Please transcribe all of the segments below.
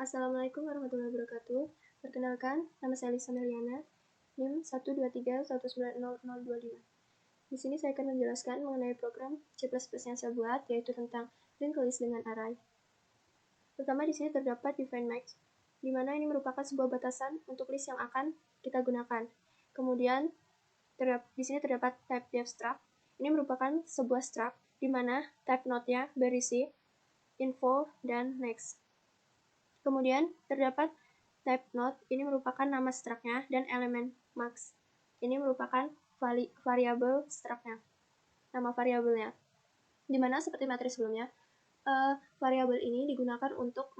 Assalamualaikum warahmatullahi wabarakatuh. Perkenalkan, nama saya Lisa Meliana, NIM 12311900025. Di sini saya akan menjelaskan mengenai program C++ yang saya buat, yaitu tentang linked list dengan array. Pertama, di sini terdapat define max, di mana ini merupakan sebuah batasan untuk list yang akan kita gunakan. Kemudian, di sini terdapat type def struct. Ini merupakan sebuah struct, di mana type node-nya berisi info dan next. Kemudian terdapat type node, ini merupakan nama struct-nya, dan elemen max. Ini merupakan variabel struct-nya, nama variabelnya. Dimana seperti materi sebelumnya, variabel ini digunakan untuk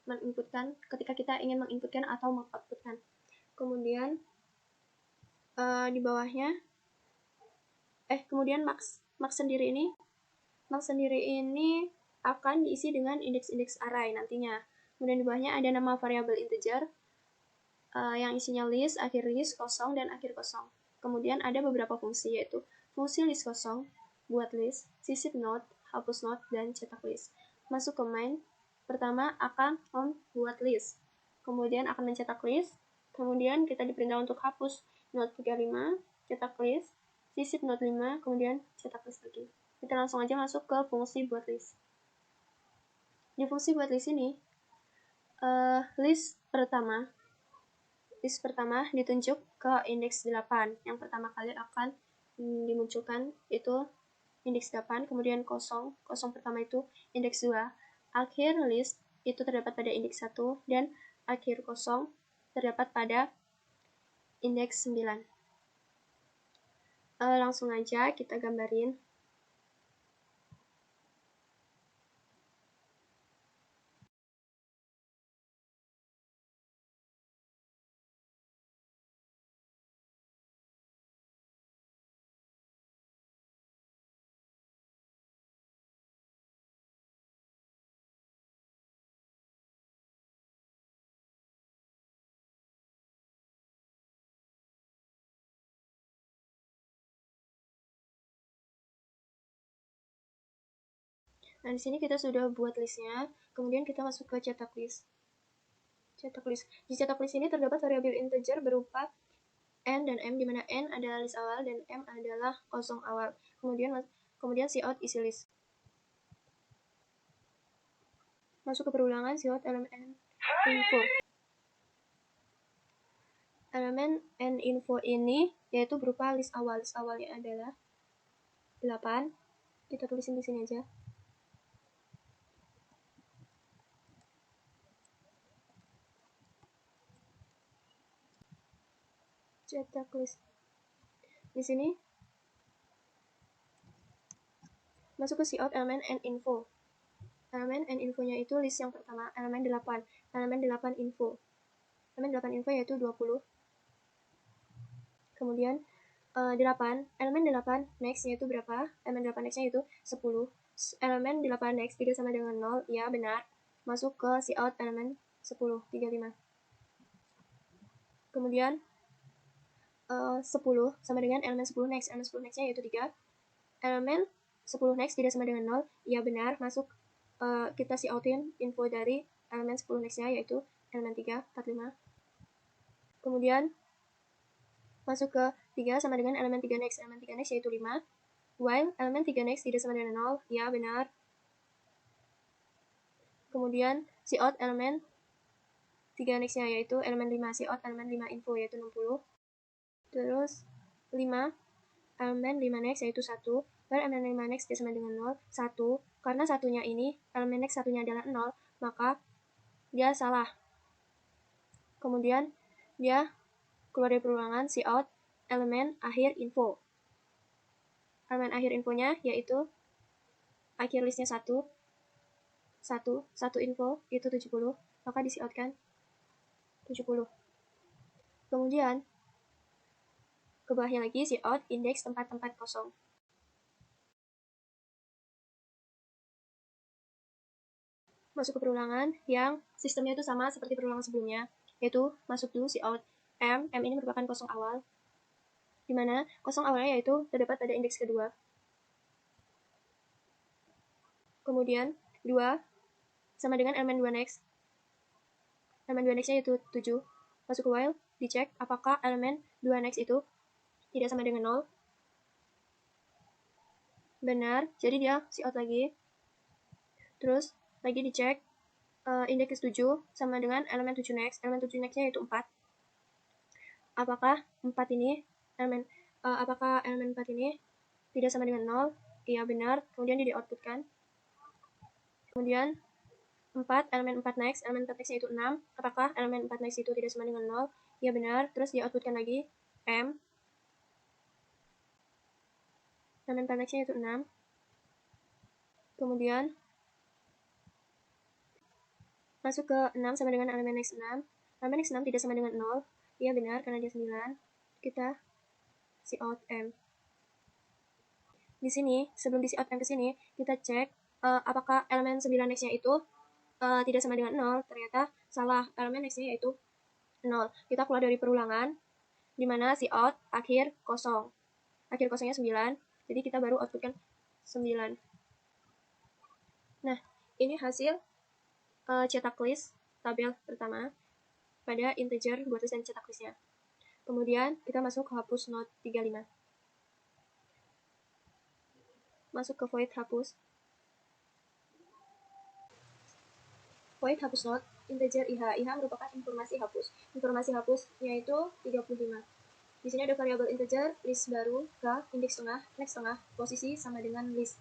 menginputkan ketika kita ingin menginputkan atau mengoutputkan. Kemudian di bawahnya, kemudian max sendiri ini akan diisi dengan indeks-indeks array nantinya. Kemudian di bawahnya ada nama variabel integer yang isinya list, akhir list, kosong, dan akhir kosong. Kemudian ada beberapa fungsi, yaitu fungsi list kosong, buat list, sisip node, hapus node, dan cetak list. Masuk ke main, pertama akan membuat list, kemudian akan mencetak list, kemudian kita diperintah untuk hapus node 35, cetak list, sisip node 5, kemudian cetak list lagi. Kita langsung aja masuk ke fungsi buat list. Di fungsi buat list ini, list pertama ditunjuk ke indeks 8. Yang pertama kali akan dimunculkan itu indeks 8, kemudian kosong pertama itu indeks 2. Akhir list itu terdapat pada indeks 1, dan akhir kosong terdapat pada indeks 9. Langsung aja kita gambarin. Nah, di sini kita sudah buat listnya, kemudian kita masuk ke cetak list. Di cetak list ini terdapat variabel integer berupa n dan m, di mana n adalah list awal dan m adalah kosong awal. Kemudian cout isi list. Masuk ke perulangan cout elemen info. Elemen n info ini yaitu berupa list awal. List awalnya adalah 8. Kita tulisin di sini aja. Cetak list. Di sini masuk ke cout elemen n info. Elemen n infonya itu list yang pertama, elemen 8. Elemen 8 info. Elemen 8 info yaitu 20. Kemudian 8, elemen 8 next yaitu berapa? Elemen 8 next-nya itu 10. Elemen 8 next 3 sama dengan 0, ya benar. Masuk ke cout elemen 10, 35. Kemudian 10 sama dengan elemen 10 next. Elemen 10 next-nya yaitu 3. Elemen 10 next tidak sama dengan 0, ya benar. Masuk kita coutin info dari elemen 10 next-nya yaitu elemen 3, 45. Kemudian masuk ke 3 sama dengan elemen 3 next. Elemen 3 next yaitu 5. While elemen 3 next tidak sama dengan 0, ya benar. Kemudian cout elemen 3 next-nya yaitu elemen 5. Cout elemen 5 info yaitu 60. Terus 5, elemen 5 next yaitu 1. While elemen 5 next tidak sama dengan 0, 1. Karena satunya ini, elemen next satunya adalah 0, maka dia salah. Kemudian dia keluar dari perulangan cout elemen akhir info. Elemen akhir infonya yaitu akhir listnya 1 info itu 70, maka di-coutkan 70. Kemudian ke bawahnya lagi cout indeks tempat-tempat kosong. Masuk ke perulangan yang sistemnya itu sama seperti perulangan sebelumnya, yaitu masuk dulu cout m ini merupakan kosong awal, dimana kosong awalnya yaitu terdapat pada indeks kedua. Kemudian 2 sama dengan elemen 2 next. elemen 2-nya itu 7. Masuk ke while, dicek apakah elemen 2-nya itu tidak sama dengan 0. Benar, jadi dia cout lagi. Terus lagi dicek indeks 7 sama dengan elemen 7 next. Elemen 7 next-nya yaitu 4. Apakah 4 ini apakah elemen 4 ini tidak sama dengan 0? Iya, benar. Kemudian dia di-outputkan. Kemudian 4, elemen 4 next. Elemen 4 next-nya itu 6. Apakah elemen 4 next itu tidak sama dengan 0? Iya, benar. Terus di-outputkan lagi M. Elemen 4 next-nya itu 6. Kemudian masuk ke 6 sama dengan elemen next 6. Elemen next 6 tidak sama dengan 0. Iya, benar, karena dia 9. Kita cout M. Di sini, sebelum di cout M ke sini, kita cek apakah elemen 9 next-nya itu tidak sama dengan 0. Ternyata salah, elemen next-nya yaitu 0. Kita keluar dari perulangan, di mana cout akhir kosong. Akhir kosongnya 9, jadi kita baru outputkan 9. Nah, ini hasil cetak list tabel pertama pada integer buat desain cetak listnya. Kemudian kita masuk ke hapus note 35. Masuk ke void hapus. Void hapus note integer IH. IH merupakan informasi hapus. Informasi hapus yaitu 35. Di sini ada variabel integer, list baru, ke, indeks tengah, next tengah, posisi sama dengan list.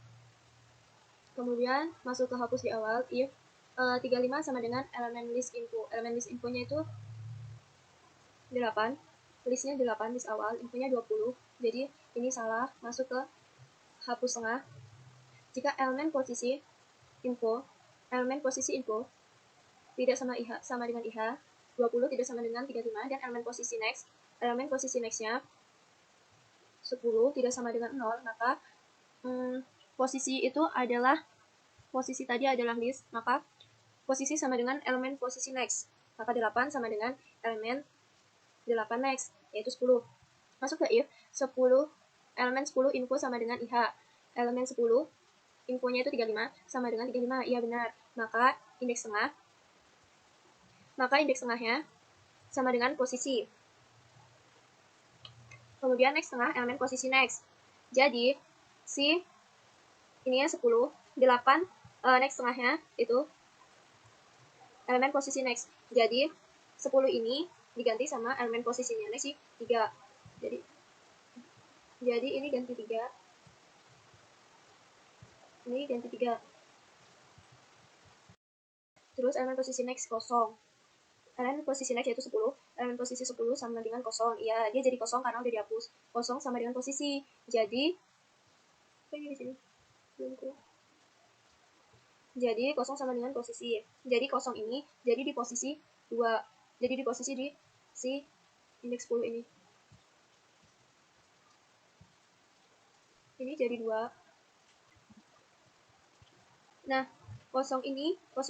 Kemudian masuk ke hapus di awal, if 35 sama dengan elemen list info. Elemen list infonya itu 8. Listnya 8, list awal, infonya 20. Jadi ini salah, masuk ke hapus tengah. Jika elemen posisi info tidak sama dengan IH, 20 tidak sama dengan 35, dan elemen posisi next-nya 10 tidak sama dengan 0, maka posisi tadi adalah list, maka posisi sama dengan elemen posisi next. Maka 8 sama dengan elemen 8 next, yaitu 10. Masuk ke if, 10, elemen 10 info sama dengan IH. Elemen 10, infonya itu 35, sama dengan 35, iya benar. Maka indeks tengahnya sama dengan posisi. Kemudian next tengah, elemen posisi next. Jadi, ininya 10, 8, next tengahnya itu elemen posisi next. Jadi, 10 ini diganti sama elemen posisinya next 3. Jadi ini ganti 3. Ini ganti 3. Terus elemen posisi next kosong. Elemen posisi next yaitu 10. Elemen posisi 10 sama dengan kosong. Iya, dia jadi kosong karena udah dihapus. Kosong sama dengan posisi. Jadi di sini. Jadi kosong sama dengan posisi. Jadi kosong ini jadi di posisi 2. Jadi di posisi di si indeks 10 ini. Ini jadi 2. Nah, kosong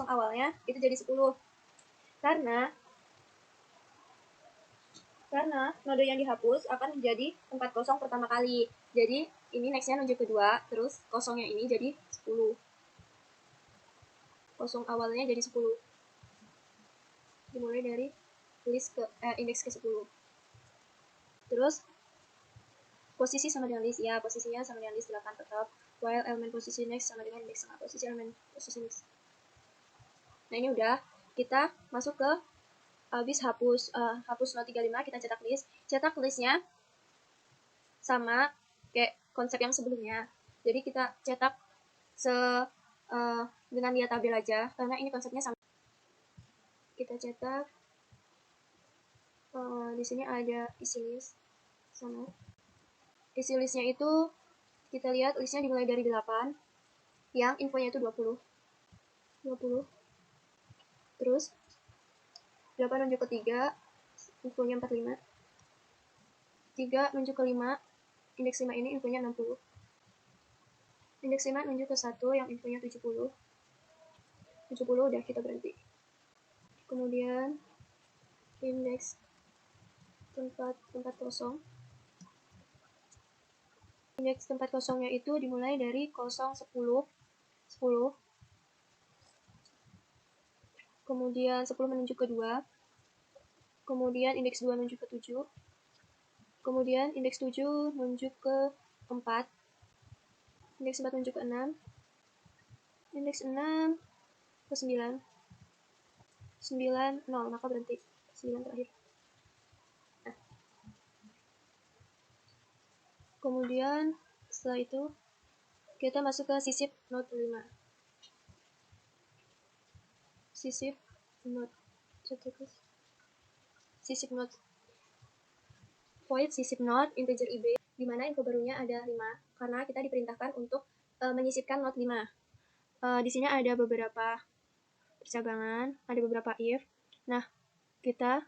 awalnya itu jadi 10. Karena node yang dihapus akan menjadi tempat kosong pertama kali. Jadi ini nextnya nunjuk ke 2, terus kosongnya ini jadi 10. Kosong awalnya jadi 10. Dimulai dari list ke indeks ke 10. Terus posisi sama dengan list, ya posisinya sama dengan list 8 tetap. While elemen posisi next sama dengan indeks tengah, posisi elemen posisi next. Nah ini udah, kita masuk ke habis hapus note 35, kita cetak list. Cetak listnya sama kayak konsep yang sebelumnya. Jadi kita cetak dengan dia tabel aja, karena ini konsepnya sama. Kita cetak di sini ada isi list sama. Isi listnya itu kita lihat listnya dimulai dari 8, yang infonya itu 20. Terus 8 nunjuk ke 3, infonya 45. 3 nunjuk ke 5, indeks 5 ini infonya 60. Indeks 5 nunjuk ke 1 yang infonya 70. 70 udah, kita berhenti. Kemudian indeks tempat kosong. Indeks tempat kosongnya itu dimulai dari 0, 10, 10. kemudian 10 menunjuk ke 2, kemudian indeks 2 menunjuk ke 7, kemudian indeks 7 menunjuk ke 4, indeks 4 menunjuk ke 6, indeks 6 ke 9, 9, 0, maka berhenti, 9 terakhir. Nah. Kemudian setelah itu kita masuk ke sisip not 5. Sisip not, sisip not, void sisip not integer ib, di mana info barunya ada 5, karena kita diperintahkan untuk menyisipkan not 5. Di sini ada beberapa percabangan, ada beberapa if. Nah, kita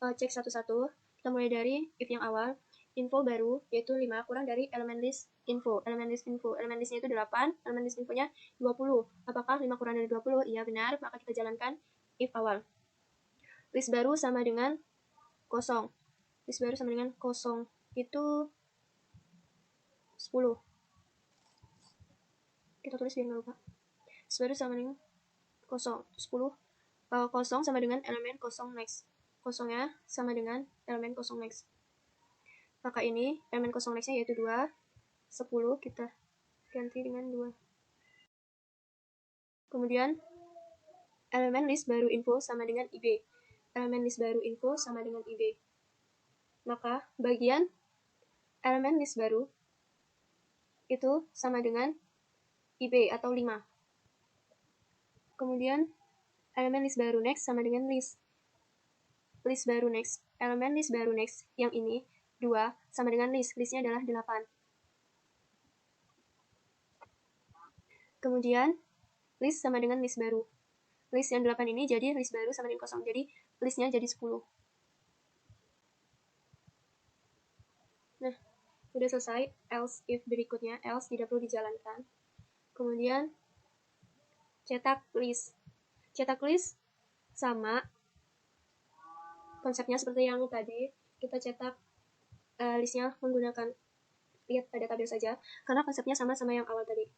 cek satu-satu. Kita mulai dari if yang awal, info baru yaitu 5 kurang dari elemen list info. Elemen list info, elemen listnya itu 8, elemen list infonya 20. Apakah 5 kurang dari 20? Iya, benar. Maka kita jalankan if awal. List baru sama dengan kosong. List baru sama dengan kosong itu 10. Kita tulis biar nggak lupa. List baru sama dengan kosong, 10. Kosong sama dengan elemen kosong next. Kosongnya sama dengan elemen kosong next. Maka ini elemen kosong nextnya yaitu 2. 10 kita ganti dengan 2. Kemudian elemen list baru info sama dengan ib. Elemen list baru info sama dengan ib. Maka bagian elemen list baru itu sama dengan ib atau 5. Kemudian elemen list baru next sama dengan list. List baru next. Elemen list baru next yang ini 2 sama dengan list. Listnya adalah 8. Kemudian list sama dengan list baru. List yang 8 ini jadi list baru sama dengan kosong. Jadi listnya jadi 10. Nah, udah selesai. Else if berikutnya. Else tidak perlu dijalankan. Kemudian cetak list. Cetak list sama konsepnya seperti yang tadi. Kita cetak listnya menggunakan lihat pada tabel saja. Karena konsepnya sama yang awal tadi.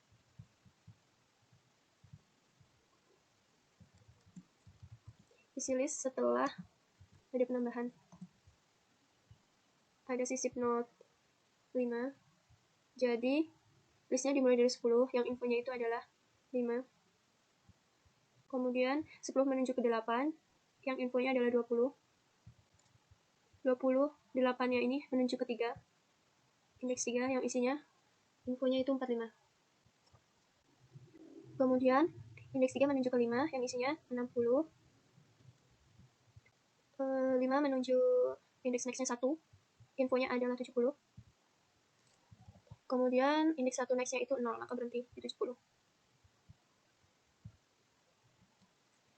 Isi list setelah ada penambahan. Ada sisip not 5. Jadi listnya dimulai dari 10, yang infonya itu adalah 5. Kemudian 10 menunjuk ke 8, yang infonya adalah 20. 28-nya ini menunjuk ke 3, indeks 3 yang isinya infonya itu 45. Kemudian indeks 3 menunjuk ke 5, yang isinya 60. 5 menunjuk indeks nextnya 1, infonya adalah 70. Kemudian indeks 1 nextnya itu 0, maka berhenti di 70.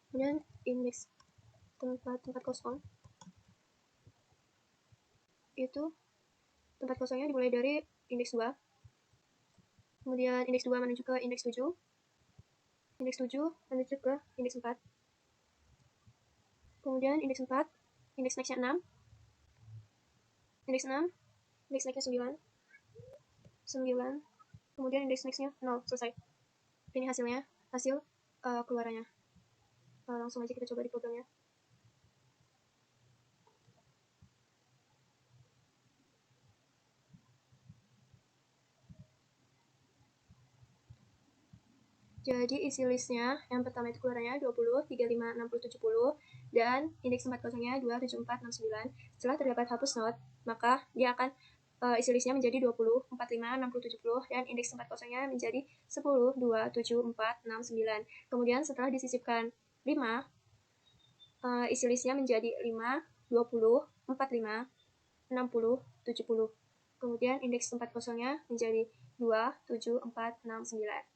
Kemudian indeks tempat kosong itu tempat kosongnya dimulai dari indeks 2. Kemudian indeks 2 menunjuk ke indeks 7. Indeks 7 menunjuk ke indeks 4. Kemudian indeks 4, indeks nextnya 6. Indeks 6, indeks nextnya 9. 9. Kemudian indeks nextnya 0. Selesai. Ini hasilnya, hasil keluarannya. Langsung aja kita coba di programnya. Jadi isi listnya yang pertama itu keluarannya 20, 35, 60, 70 dan indeks tempat kosongnya 2, 7, 4, 6, 9. Setelah terdapat hapus not, maka dia akan isi listnya menjadi 20, 45, 60, 70 dan indeks tempat kosongnya menjadi 10, 2, 7, 4, 6, 9. Kemudian setelah disisipkan 5, isi listnya menjadi 5, 20, 45, 60, 70. Kemudian indeks tempat kosongnya menjadi 2, 7, 4, 6, 9.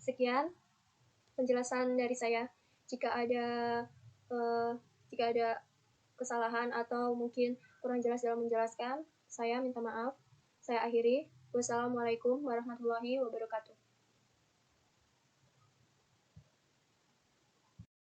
Sekian penjelasan dari saya. Jika ada kesalahan atau mungkin kurang jelas dalam menjelaskan, saya minta maaf. Saya akhiri. Wassalamualaikum warahmatullahi wabarakatuh.